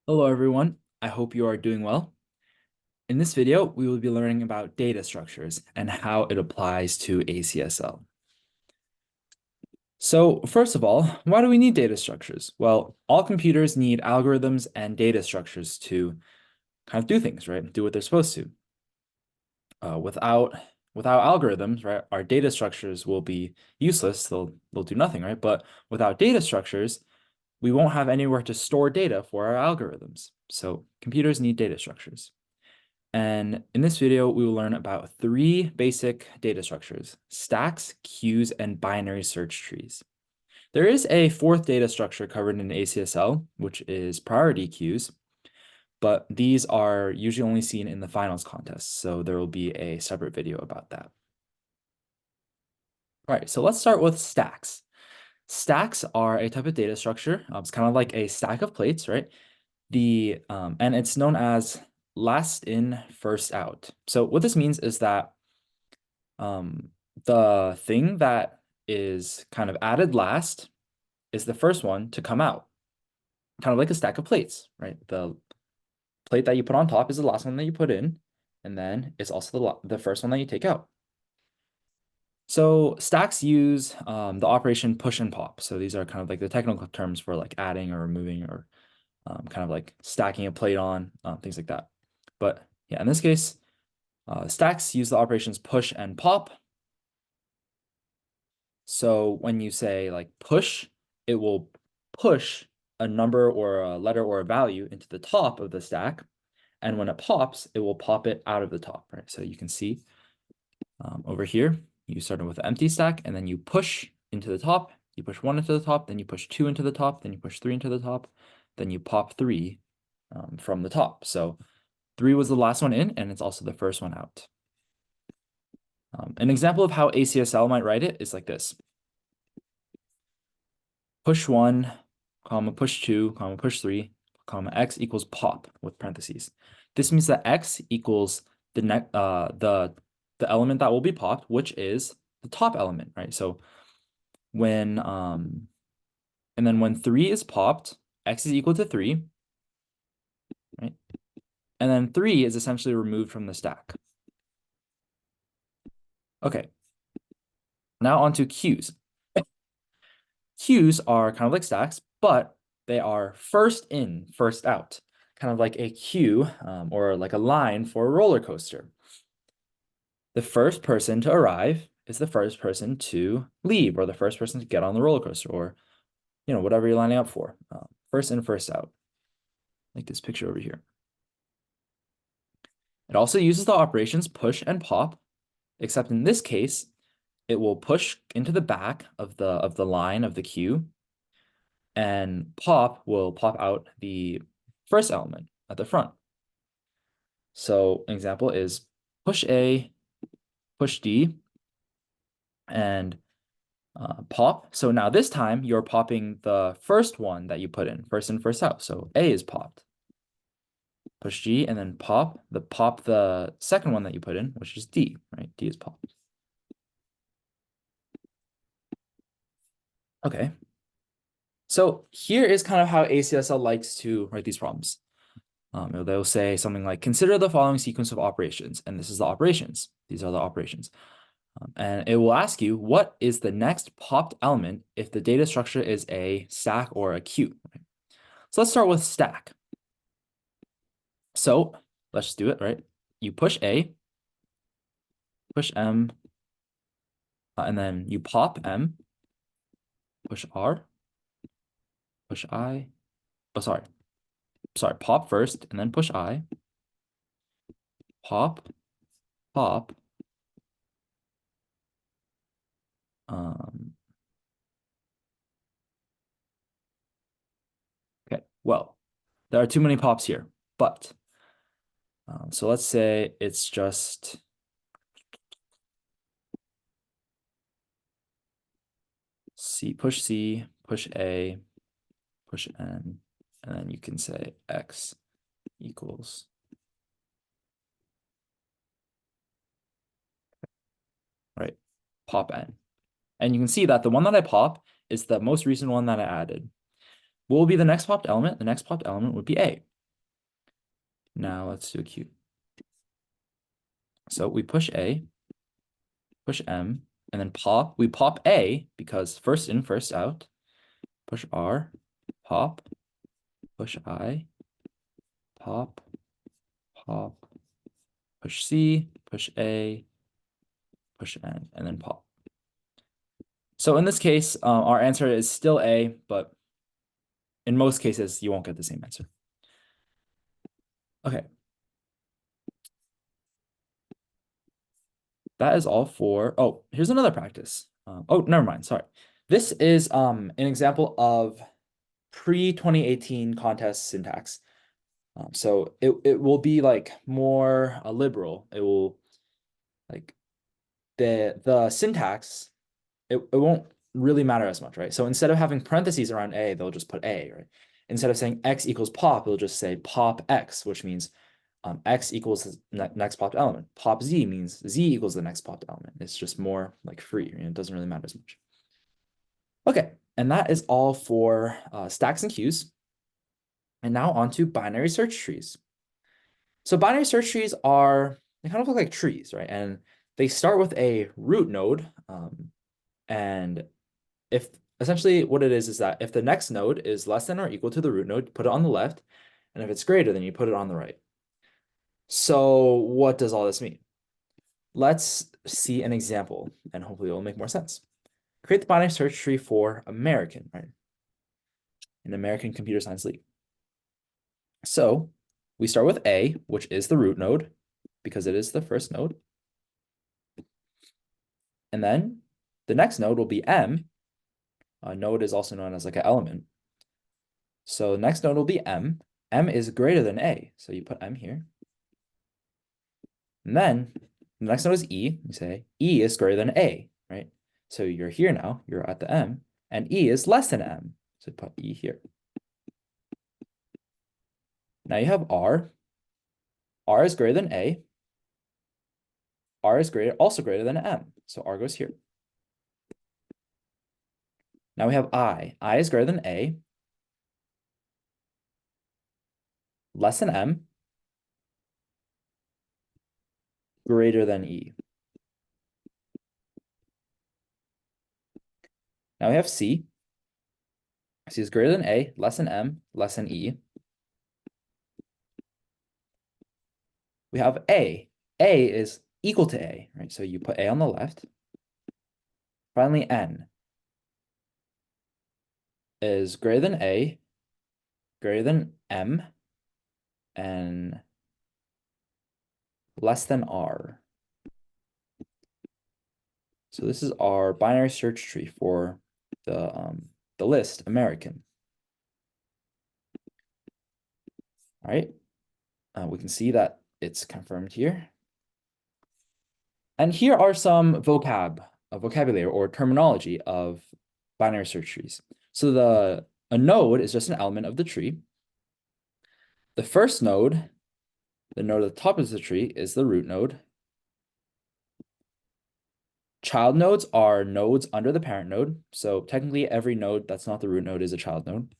Hello, everyone. I hope you are doing well. In this video, we will be learning about data structures and how it applies to ACSL. So first of all, why do we need data structures? Well, all computers need algorithms and data structures to kind of do things, right? Do what they're supposed to. Without algorithms, right, our data structures will be useless. They'll do nothing, right? But without data structures, we won't have anywhere to store data for our algorithms. So computers need data structures. And in this video, we will learn about three basic data structures: stacks, queues, and binary search trees. There is a fourth data structure covered in ACSL, which is priority queues, but these are usually only seen in the finals contest, so there will be a separate video about that. All right, so let's start with stacks. Stacks are a type of data structure. It's kind of like a stack of plates, right? And it's known as last in, first out. So what this means is that um, the thing that is kind of added last is the first one to come out, kind of like a stack of plates, right? The plate that you put on top is the last one that you put in, and then it's also the first one that you take out. So stacks use the operation push and pop. So these are kind of like the technical terms for like adding or removing or kind of like stacking a plate on, things like that. But yeah, in this case, stacks use the operations push and pop. So when you say like push, it will push a number or a letter or a value into the top of the stack. And when it pops, it will pop it out of the top, right? So you can see over here, you started with an empty stack and then you push into the top, you push one into the top, then you push two into the top, then you push three into the top, then you pop three from the top. So 3 was the last one in, and it's also the first one out. An example of how ACSL might write it is like this. Push 1, comma, push 2, comma, push 3, comma, x equals pop with parentheses. This means that x equals the element that will be popped, which is the top element, right? So when and then when 3 is popped, x is equal to 3, right? And then 3 is essentially removed from the stack. Okay. Now on to queues. Queues are kind of like stacks, but they are first in, first out, kind of like a queue or like a line for a roller coaster. The first person to arrive is the first person to leave, or the first person to get on the roller coaster, or whatever you're lining up for. First in, first out, like this picture over here. It also uses the operations push and pop, except in this case, it will push into the back of the line of the queue, and pop will pop out the first element at the front. So an example is push A, push D, and pop. So now this time you're popping the first one that you put in, first in, first out. So A is popped. Push G and then pop the second one that you put in, which is D, right? D is popped. Okay. So here is kind of how ACSL likes to write these problems. They'll say something like, consider the following sequence of operations. And this is the operations. These are the operations. And it will ask you, what is the next popped element if the data structure is a stack or a queue? Right? So let's start with stack. So let's just do it, right? You push A, push M, and then you pop M, push R, push I. Oh, sorry, pop first, and then push I, pop, pop. Okay, well, there are too many pops here, but so let's say it's just C, push A, push N, and then you can say X equals. Right, pop N. And you can see that the one that I pop is the most recent one that I added. What will be the next popped element? The next popped element would be A. Now let's do a Q. So we push A, push M, and then pop. We pop A because first in, first out. Push R, pop, push I, pop, pop, push C, push A, push N, and then pop. So in this case, our answer is still A, but in most cases, you won't get the same answer. Okay. That is all for, oh, here's another practice. Oh, never mind, sorry. This is an example of pre-2018 contest syntax. So it will be like more liberal. It will like the syntax, it won't really matter as much, right? So instead of having parentheses around A, they'll just put A, right? Instead of saying X equals pop, they'll just say pop X, which means X equals the next popped element. Pop Z means Z equals the next popped element. It's just more like free, and it doesn't really matter as much. Okay, and that is all for stacks and queues. And now on to binary search trees. So binary search trees they kind of look like trees, right? And they start with a root node. And if essentially what it is that if the next node is less than or equal to the root node, put it on the left. And if it's greater, then you put it on the right. So what does all this mean? Let's see an example, and hopefully it will make more sense. Create the binary search tree for American, right? An American Computer Science League. So we start with A, which is the root node, because it is the first node. And then the next node will be M. A node is also known as like an element. So next node will be M. M is greater than A. So you put M here. And then the next node is E. You say E is greater than A, right? So you're here now, you're at the M, and E is less than M. So put E here. Now you have R. R is greater than A. R is also greater than M. So R goes here. Now we have I. I is greater than A. Less than M. Greater than E. Now we have C. C is greater than A, less than M, less than E. We have A. A is equal to A, right? So you put A on the left. Finally, N is greater than A, greater than M, and less than R. So this is our binary search tree for the list American. All right, we can see that it's confirmed here. And here are some vocabulary or terminology of binary search trees. So a node is just an element of the tree. The first node, the node at the top of the tree, is the root node. Child nodes are nodes under the parent node. So technically every node that's not the root node is a child node.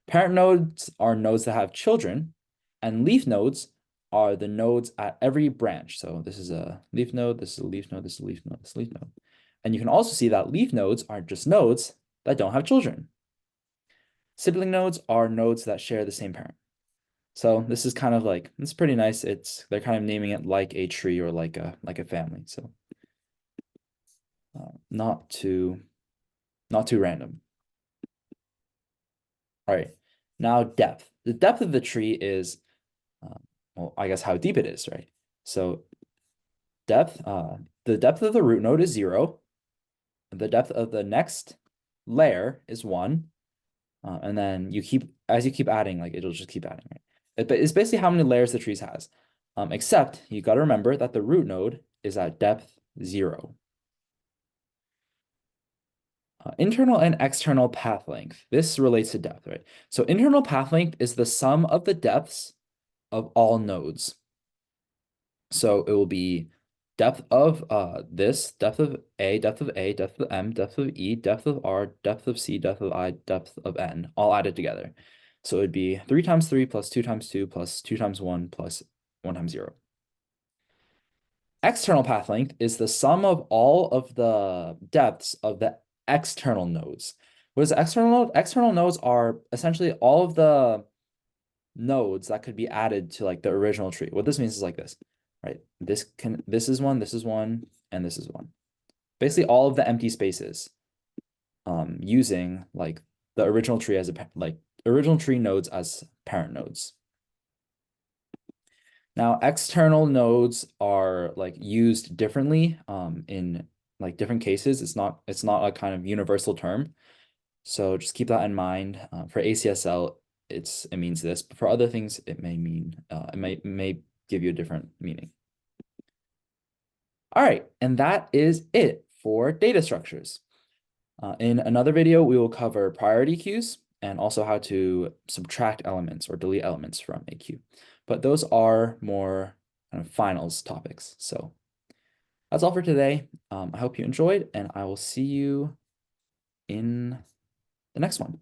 Parent nodes are nodes that have children, and leaf nodes are the nodes at every branch. So this is a leaf node, this is a leaf node, this is a leaf node, this is a leaf node. And you can also see that leaf nodes are just nodes that don't have children. Sibling nodes are nodes that share the same parent. So this is kind of like, it's pretty nice. They're kind of naming it like a tree or like a family. So not too random. All right, now depth. The depth of the tree is, well, I guess how deep it is, right? So depth, the depth of the root node is 0. The depth of the next layer is 1. And then as you keep adding, like it'll just keep adding, right? It's basically how many layers the trees has. Except you got to remember that the root node is at depth 0. Internal and external path length. This relates to depth, right? So internal path length is the sum of the depths of all nodes. So it will be depth of this, depth of A, depth of A, depth of M, depth of E, depth of R, depth of C, depth of I, depth of N, all added together. So it would be 3 times 3 plus 2 times 2 plus 2 times 1 plus 1 times 0. External path length is the sum of all of the depths of the external nodes. What is the external node? External nodes are essentially all of the nodes that could be added to like the original tree. What this means is like this, right? This is one, and this is one. Basically all of the empty spaces using like the original tree as original tree nodes as parent nodes. Now, external nodes are like used differently in like different cases. It's not a kind of universal term. So just keep that in mind. For ACSL, it means this, but for other things, it may mean it may give you a different meaning. All right, and that is it for data structures. In another video, we will cover priority queues and also how to subtract elements or delete elements from a queue. But those are more kind of finals topics. So that's all for today. I hope you enjoyed, and I will see you in the next one.